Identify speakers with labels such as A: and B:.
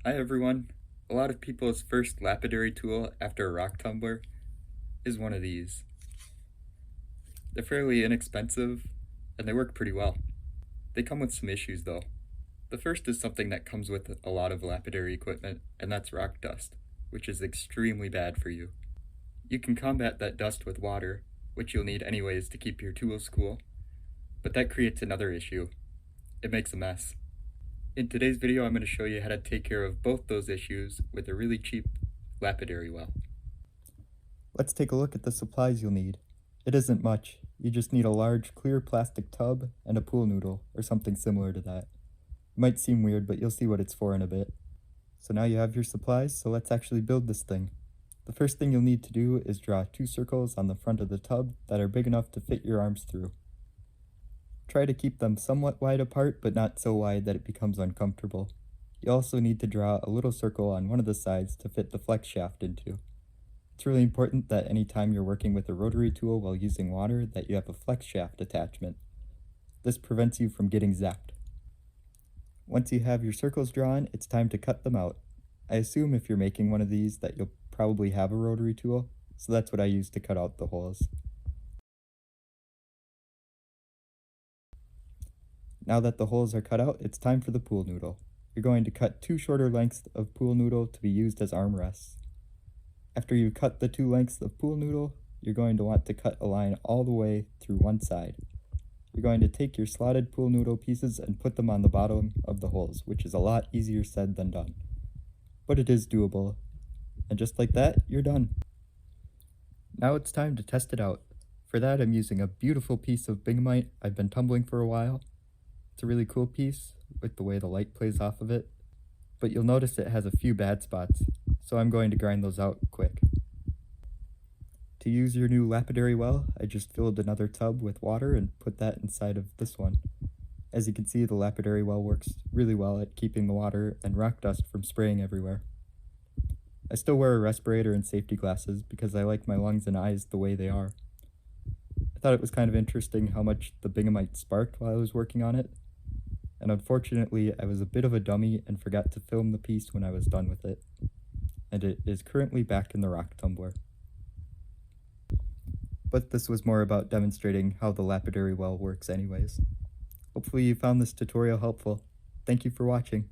A: Hi everyone. A lot of people's first lapidary tool after a rock tumbler is one of these. They're fairly inexpensive and they work pretty well. They come with some issues though. The first is something that comes with a lot of lapidary equipment, and that's rock dust, which is extremely bad for you. You can combat that dust with water, which you'll need anyways to keep your tools cool, but that creates another issue. It makes a mess. In today's video, I'm going to show you how to take care of both those issues with a really cheap lapidary well. Let's take a look at the supplies you'll need. It isn't much. You just need a large clear plastic tub and a pool noodle, or something similar to that. It might seem weird, but you'll see what it's for in a bit. So now you have your supplies, so let's actually build this thing. The first thing you'll need to do is draw 2 circles on the front of the tub that are big enough to fit your arms through. Try to keep them somewhat wide apart, but not so wide that it becomes uncomfortable. You also need to draw a little circle on one of the sides to fit the flex shaft into. It's really important that anytime you're working with a rotary tool while using water that you have a flex shaft attachment. This prevents you from getting zapped. Once you have your circles drawn, it's time to cut them out. I assume if you're making one of these that you'll probably have a rotary tool, so that's what I use to cut out the holes. Now that the holes are cut out, it's time for the pool noodle. You're going to cut 2 shorter lengths of pool noodle to be used as armrests. After you cut the 2 lengths of pool noodle, you're going to want to cut a line all the way through one side. You're going to take your slotted pool noodle pieces and put them on the bottom of the holes, which is a lot easier said than done. But it is doable. And just like that, you're done. Now it's time to test it out. For that, I'm using a beautiful piece of Binghamite I've been tumbling for a while. It's a really cool piece with the way the light plays off of it, but you'll notice it has a few bad spots, so I'm going to grind those out quick. To use your new lapidary well, I just filled another tub with water and put that inside of this one. As you can see, the lapidary well works really well at keeping the water and rock dust from spraying everywhere. I still wear a respirator and safety glasses because I like my lungs and eyes the way they are. I thought it was kind of interesting how much the Binghamite sparked while I was working on it, and unfortunately I was a bit of a dummy and forgot to film the piece when I was done with it, and it is currently back in the rock tumbler. But this was more about demonstrating how the lapidary well works anyways. Hopefully you found this tutorial helpful. Thank you for watching.